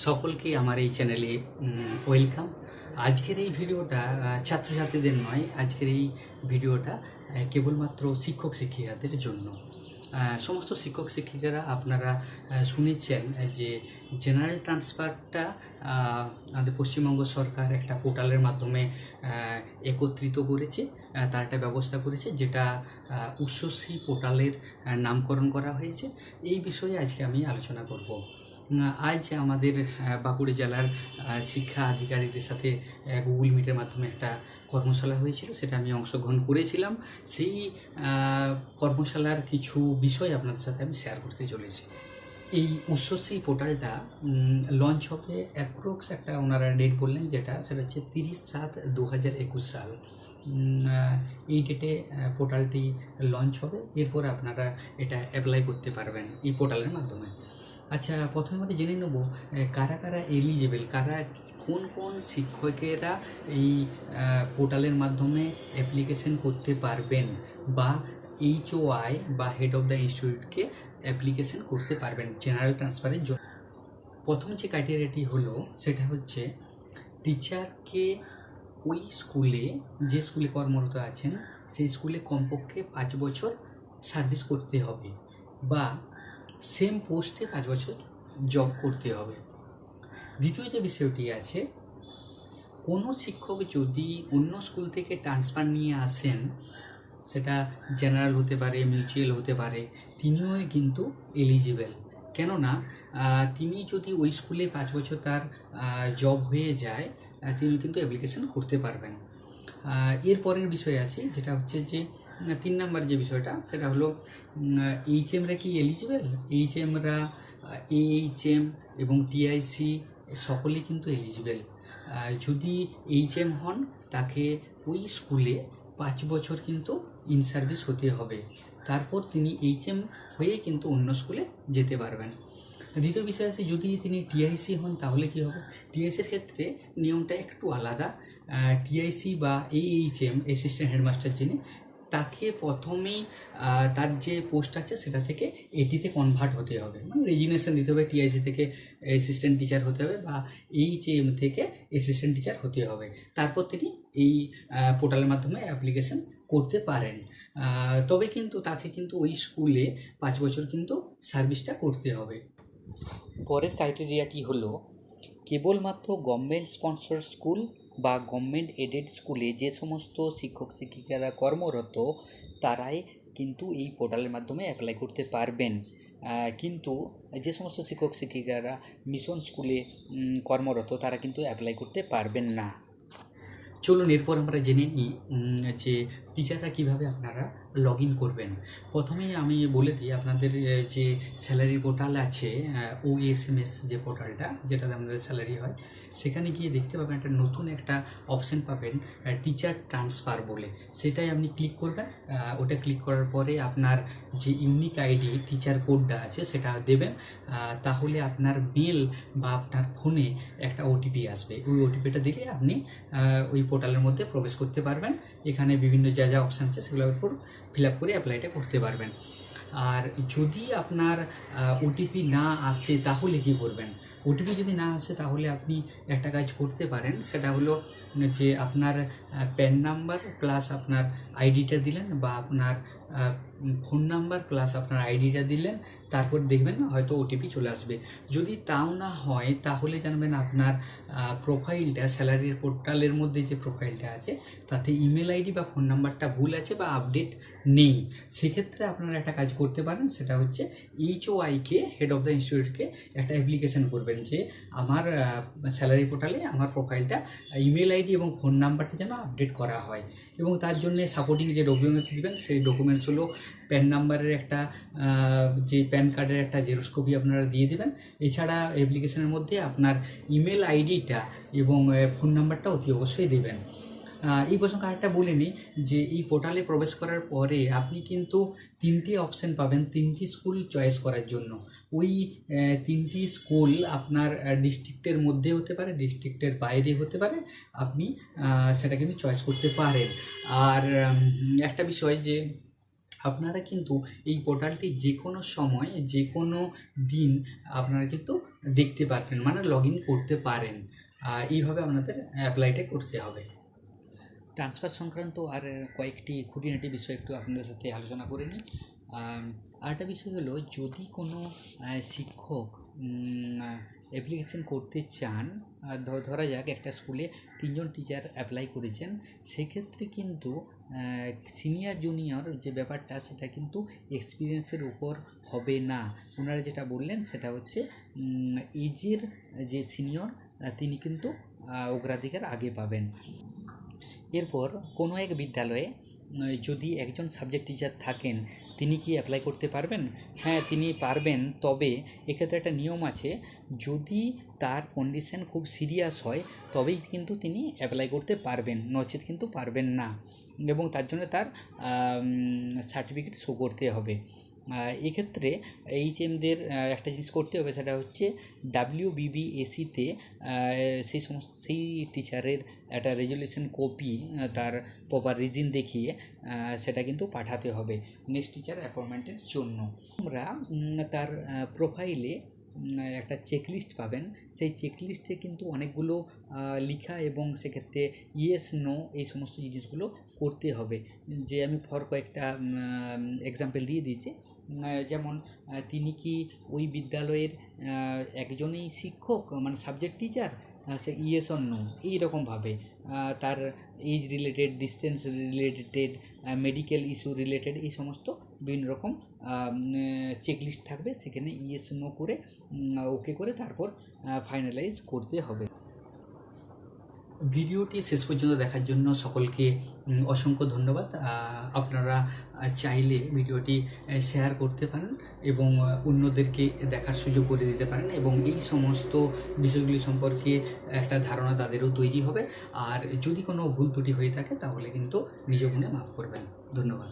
সকলকে আমার এই চ্যানেলে ওয়েলকাম। আজকের এই ভিডিওটা ছাত্রছাত্রীদের নয়, আজকের এই ভিডিওটা কেবলমাত্র শিক্ষক শিক্ষিকাদের জন্য। সমস্ত শিক্ষক শিক্ষিকারা আপনারা শুনেছেন যে জেনারেল ট্রান্সফারটা আমাদের পশ্চিমবঙ্গ সরকার একটা পোর্টালের মাধ্যমে একত্রিত করেছে, তার একটা ব্যবস্থা করেছে, যেটা উচ্চশ্রী পোর্টালের নামকরণ করা হয়েছে। এই বিষয়ে আজকে আমি আলোচনা করব। আজ আমাদের বাঁকুড়া জেলার শিক্ষা আধিকারিকদের সাথে গুগল মিটের মাধ্যমে একটা কর্মশালা হয়েছিল, সেটা আমি অংশগ্রহণ করেছিলাম। সেই কর্মশালার কিছু বিষয় আপনাদের সাথে আমি শেয়ার করতে চলেছি। এই উচ্চশ্রী পোর্টালটা লঞ্চ হবে অ্যাপ্রক্স একটা ওনারা ডেট বললেন, সেটা হচ্ছে 30/7/2021 সাল। এই ডেটে পোর্টালটি লঞ্চ হবে। এরপর আপনারা এটা অ্যাপ্লাই করতে পারবেন এই পোর্টালের মাধ্যমে। আচ্ছা, প্রথমে আমরা জেনে নেব কারা কারা এলিজিবল, কোন কোন শিক্ষকেরা এই পোর্টালের মাধ্যমে অ্যাপ্লিকেশন করতে পারবেন বা HOI বা হেড অফ দ্য ইনস্টিটিউটকে অ্যাপ্লিকেশন করতে পারবেন জেনারেল ট্রান্সফারের জন্য। প্রথম যে ক্রাইটেরিয়াটি হলো সেটা হচ্ছে টিচারকে ওই স্কুলে, যে স্কুলে কর্মরত আছেন সেই স্কুলে কমপক্ষে 5 বছর সার্ভিস করতে হবে বা সেম পোস্টে 5 বছর জব করতে হবে। দ্বিতীয় যে বিষয়টি আছে, কোনো শিক্ষক যদি অন্য স্কুল থেকে ট্রান্সফার নিয়ে আসেন, সেটা জেনারেল হতে পারে, মিউচুয়াল হতে পারে, তিনিও কিন্তু এলিজিবল। কেননা তিনি যদি ওই স্কুলে 5 বছর তার জব হয়ে যায়, তিনি কিন্তু অ্যাপ্লিকেশন করতে পারবেন। এরপরের বিষয় আছে, যেটা হচ্ছে যে 3 নাম্বার যে বিষয়টা, সেটা হলো HMরা কি এলিজিবল। HMরা AHM এবং TIC সকলেই কিন্তু এলিজিবল। যদি HM হন, তাকে ওই স্কুলে 5 বছর কিন্তু ইন সার্ভিস হতে হবে, তারপর তিনি HM হয়ে কিন্তু অন্য স্কুলে যেতে পারবেন। দ্বিতীয় বিষয় আছে, যদি তিনি TIC হন তাহলে কি হবে। TICর ক্ষেত্রে নিয়মটা একটু আলাদা। TIC বা AHM অ্যাসিস্ট্যান্ট হেডমাস্টার যিনি, তাকে প্রথমেই তার যে পোস্ট আছে সেটা থেকে এটিতে কনভার্ট হতে হবে, মানে রেজিগনেশন দিতে হবে। TIC থেকে অ্যাসিস্ট্যান্ট টিচার হতে হবে বা HM থেকে অ্যাসিস্ট্যান্ট টিচার হতে হবে, তারপর তিনি এই পোর্টালের মাধ্যমে অ্যাপ্লিকেশন করতে পারেন। তবে কিন্তু তাকে কিন্তু ওই স্কুলে 5 বছর কিন্তু সার্ভিসটা করতে হবে। পরের ক্রাইটেরিয়াটি হলো কেবলমাত্র গভর্নমেন্ট স্পন্সর স্কুল বা গভর্নমেন্ট এডেড স্কুলে যে সমস্ত শিক্ষক শিক্ষিকারা কর্মরত, তারাই কিন্তু এই পোর্টালের মাধ্যমে অ্যাপ্লাই করতে পারবেন। কিন্তু যে সমস্ত শিক্ষক শিক্ষিকারা মিশন স্কুলে কর্মরত, তারা কিন্তু অ্যাপ্লাই করতে পারবেন না। চলুন এরপর আমরা জেনে নিই যে টিচাররা কীভাবে আপনারা লগ ইন করবেন। প্রথমেই আমি বলে দিই, আপনাদের যে স্যালারি পোর্টাল আছে, OSMS যে পোর্টালটা, যেটাতে আমাদের স্যালারি হয়, সেখানে গিয়ে দেখতে পাবেন একটা নতুন একটা অপশান পাবেন টিচার ট্রান্সফার বলে। সেটাই আপনি ক্লিক করবেন। ওটা ক্লিক করার পরে আপনার যে ইউনিক আইডি টিচার কোডটা আছে সেটা দেবেন। তাহলে আপনার মেল বা আপনার ফোনে একটা OTP আসবে। ওই OTPটা দিলে আপনি ওই পোর্টালের মধ্যে প্রবেশ করতে পারবেন। এখানে বিভিন্ন যা যা অপশান আছে সেগুলোর উপর ফিল আপ করে অ্যাপ্লাইটা করতে পারবেন। আর যদি আপনার OTP না আসে তাহলে কি করবেন। OTP যদি না আসে তাহলে আপনি একটা কাজ করতে পারেন, সেটা হলো যে আপনার প্যান নাম্বার প্লাস আপনার আইডিটা দিলেন বা আপনার ফোন নাম্বার প্লাস আপনার আইডিটা দিলেন, তারপর দেখবেন হয়তো OTP চলে আসবে। যদি তাও না হয় তাহলে জানবেন আপনার প্রোফাইলটা, স্যালারির পোর্টালের মধ্যে যে প্রোফাইলটা আছে তাতে ইমেল আইডি বা ফোন নাম্বারটা ভুল আছে বা আপডেট নেই। সেক্ষেত্রে আপনারা একটা কাজ করতে পারেন, সেটা হচ্ছে HOI-কে, হেড অফ দ্য ইনস্টিটিউটকে একটা অ্যাপ্লিকেশন করবেন যে আমার স্যালারি পোর্টালে আমার প্রোফাইলটা, ইমেল আইডি এবং ফোন নাম্বারটা যেন আপডেট করা হয়। এবং তার জন্য সাপোর্টিং যে ডকুমেন্টস দেবেন, সেই ডকুমেন্টস হলো প্যান নাম্বারের একটা, যে প্যান কার্ডের একটা জেরক্স কপি আপনারা দিয়ে দেবেন। এছাড়া অ্যাপ্লিকেশনের মধ্যে আপনার ইমেল আইডিটা এবং ফোন নাম্বারটা অতি অবশ্যই দেবেন। এই প্রসঙ্গে আরেকটা বলে নিই যে এই পোর্টালে প্রবেশ করার পরে আপনি কিন্তু 3টি অপশান পাবেন, 3টি স্কুল চয়েস করার জন্য। ওই 3টি স্কুল আপনার ডিস্ট্রিক্টের মধ্যে হতে পারে, ডিস্ট্রিক্টের বাইরে হতে পারে, আপনি সেটা কিন্তু চয়েস করতে পারেন। আর একটা বিষয় যে আপনারা কিন্তু এই পোর্টালটি যে কোনো সময় যে কোনো দিন আপনারা কিন্তু দেখতে পারবেন, মানে লগ ইন করতে পারেন। এইভাবে আপনাদের অ্যাপ্লাইটা করতে হবে। ট্রান্সফার সংক্রান্ত আর কয়েকটি খুঁটিনাটি বিষয় একটু আপনাদের সাথে আলোচনা করে নিই। আরেকটা বিষয় হলো, যদি কোনো শিক্ষক অ্যাপ্লিকেশন করতে চান, ধরা যাক একটা স্কুলে 3 জন টিচার অ্যাপ্লাই করেছেন, সেক্ষেত্রে কিন্তু সিনিয়র জুনিয়র যে ব্যাপারটা সেটা কিন্তু এক্সপিরিয়েন্সের উপর হবে না। ওনারা যেটা বললেন সেটা হচ্ছে এজের যে সিনিয়র তিনি কিন্তু অগ্রাধিকার আগে পাবেন। এরপর কোনো এক বিদ্যালয়ে যদি একজন সাবজেক্ট টিচার থাকেন, তিনি কি অ্যাপ্লাই করতে পারবেন? হ্যাঁ, তিনি পারবেন, তবে এক্ষেত্রে একটা নিয়ম আছে। যদি তার কন্ডিশন খুব সিরিয়াস হয় তবেই কিন্তু তিনি অ্যাপ্লাই করতে পারবেন, নচেত কিন্তু পারবেন না, এবং তার জন্য তার সার্টিফিকেট শো করতে হবে। এক্ষেত্রে এইচএমদের একটা জিনিস করতে হবে, সেটা হচ্ছে WBBSE-তে সেই টিচারের একটা রেজুলেশন কপি তার প্রপার রিজন দেখিয়ে সেটা কিন্তু পাঠাতে হবে নেক্সট টিচার অ্যাপয়েন্টমেন্টের জন্য। আমরা তার প্রোফাইলে একটা চেকলিস্ট পাবেন, সেই চেকলিস্টে কিন্তু অনেকগুলো লেখা, এবং সেক্ষেত্রে ইয়েস নো এই সমস্ত জিনিসগুলো করতে হবে। যে আমি কয়েকটা এক্সাম্পল দিয়ে দিয়েছি, যেমন তিনি কি ওই বিদ্যালয়ের একজনই শিক্ষক, মানে সাবজেক্ট টিচার, সে ইয়েস অর নো এইরকমভাবে, তার age related, distance related, medical issue related, এই সমস্ত বিভিন্ন রকম চেকলিস্ট থাকবে, সেখানে ইয়েস নো করে ওকে করে তারপর ফাইনালাইজ করতে হবে। ভিডিওটি শেষ পর্যন্ত দেখার জন্য সকলকে অসংখ্য ধন্যবাদ। আপনারা চাইলে ভিডিওটি শেয়ার করতে পারেন এবং অন্যদেরকে দেখার সুযোগ করে দিতে পারেন, এবং এই সমস্ত বিষয়গুলি সম্পর্কে একটা ধারণা তাদেরও তৈরি হবে। আর যদি কোনো ভুল ত্রুটি হয়ে থাকে তাহলে কিন্তু নিজ গুণে মাফ করবেন। ধন্যবাদ।